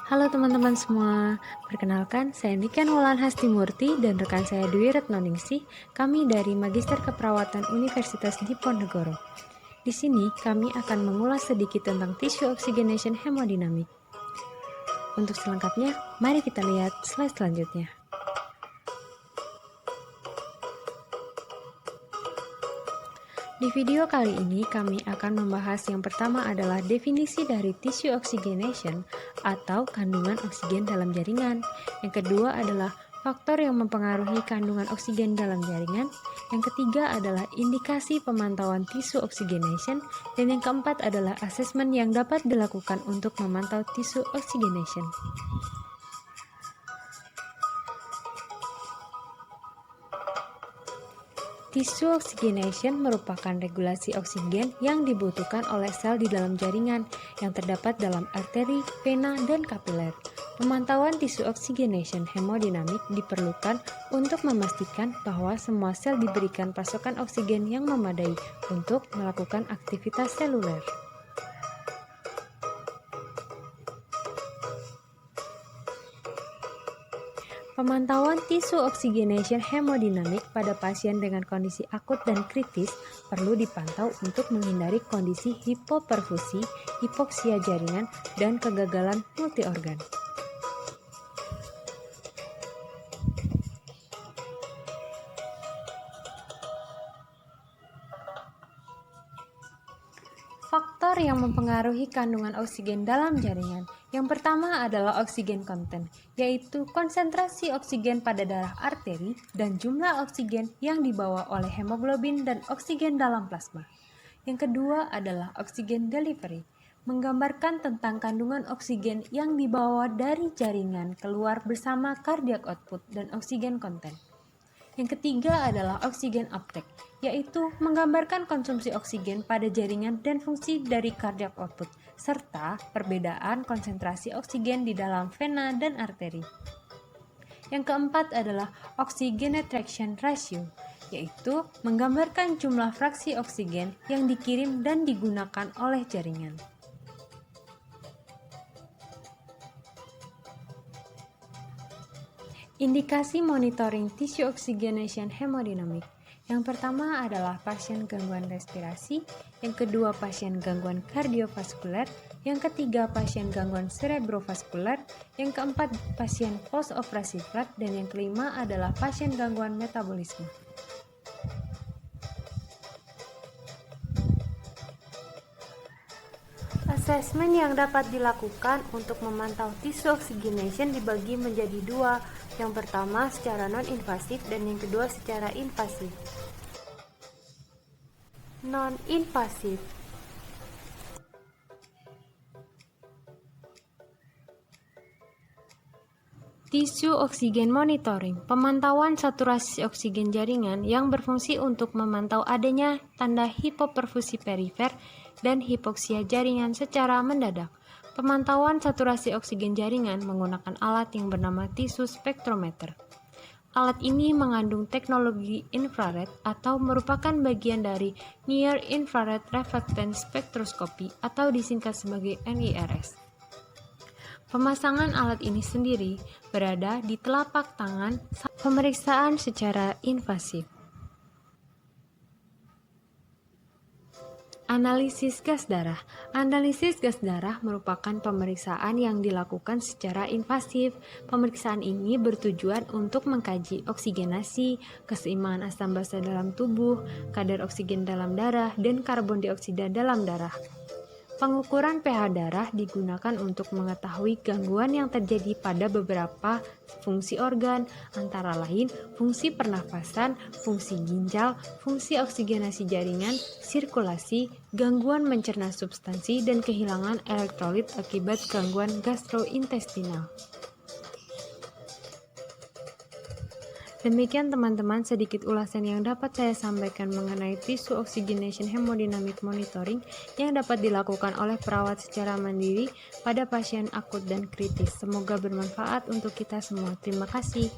Halo teman-teman semua, perkenalkan saya Niken Wulan Hastimurti dan rekan saya Dwi Retnoningsih. Kami dari Magister Keperawatan Universitas Diponegoro. Di sini kami akan mengulas sedikit tentang tissue oxygenation hemodynamic. Untuk selengkapnya, mari kita lihat slide selanjutnya. Di video kali ini kami akan membahas yang pertama adalah definisi dari tissue oxygenation atau kandungan oksigen dalam jaringan. Yang kedua adalah faktor yang mempengaruhi kandungan oksigen dalam jaringan. Yang ketiga adalah indikasi pemantauan tissue oxygenation. Dan yang keempat adalah asesmen yang dapat dilakukan untuk memantau tissue oxygenation. Tissue oxygenation merupakan regulasi oksigen yang dibutuhkan oleh sel di dalam jaringan yang terdapat dalam arteri, vena, dan kapiler. Pemantauan tissue oxygenation hemodinamik diperlukan untuk memastikan bahwa semua sel diberikan pasokan oksigen yang memadai untuk melakukan aktivitas seluler. Pemantauan tissue oxygenation hemodinamik pada pasien dengan kondisi akut dan kritis perlu dipantau untuk menghindari kondisi hipoperfusi, hipoksia jaringan, dan kegagalan multiorgan. Faktor yang mempengaruhi kandungan oksigen dalam jaringan. Yang pertama adalah oksigen content, yaitu konsentrasi oksigen pada darah arteri dan jumlah oksigen yang dibawa oleh hemoglobin dan oksigen dalam plasma. Yang kedua adalah oksigen delivery, menggambarkan tentang kandungan oksigen yang dibawa dari jaringan keluar bersama cardiac output dan oksigen content. Yang ketiga adalah oksigen uptake, yaitu menggambarkan konsumsi oksigen pada jaringan dan fungsi dari cardiac output, serta perbedaan konsentrasi oksigen di dalam vena dan arteri. Yang keempat adalah oxygen attraction ratio, yaitu menggambarkan jumlah fraksi oksigen yang dikirim dan digunakan oleh jaringan. Indikasi monitoring tissue oxygenation hemodynamic. Yang pertama adalah pasien gangguan respirasi, yang kedua pasien gangguan kardiovaskuler, yang ketiga pasien gangguan cerebrovaskuler, yang keempat pasien post-operasi flat, dan yang kelima adalah pasien gangguan metabolisme. Asesmen yang dapat dilakukan untuk memantau tissue oxygenation dibagi menjadi dua. Yang pertama secara non-invasif dan yang kedua secara invasif. Non-invasif. Tissue oksigen monitoring, pemantauan saturasi oksigen jaringan yang berfungsi untuk memantau adanya tanda hipoperfusi perifer dan hipoksia jaringan secara mendadak. Pemantauan saturasi oksigen jaringan menggunakan alat yang bernama tissue spectrometer. Alat ini mengandung teknologi infrared atau merupakan bagian dari Near Infrared Reflectance Spectroscopy atau disingkat sebagai NIRS. Pemasangan alat ini sendiri berada di telapak tangan. Pemeriksaan secara invasif. Analisis gas darah. Analisis gas darah merupakan pemeriksaan yang dilakukan secara invasif. Pemeriksaan ini bertujuan untuk mengkaji oksigenasi, keseimbangan asam basa dalam tubuh, kadar oksigen dalam darah, dan karbon dioksida dalam darah. Pengukuran pH darah digunakan untuk mengetahui gangguan yang terjadi pada beberapa fungsi organ, antara lain fungsi pernafasan, fungsi ginjal, fungsi oksigenasi jaringan, sirkulasi, gangguan mencerna substansi, dan kehilangan elektrolit akibat gangguan gastrointestinal. Demikian teman-teman sedikit ulasan yang dapat saya sampaikan mengenai tissue oxygenation hemodynamic monitoring yang dapat dilakukan oleh perawat secara mandiri pada pasien akut dan kritis. Semoga bermanfaat untuk kita semua. Terima kasih.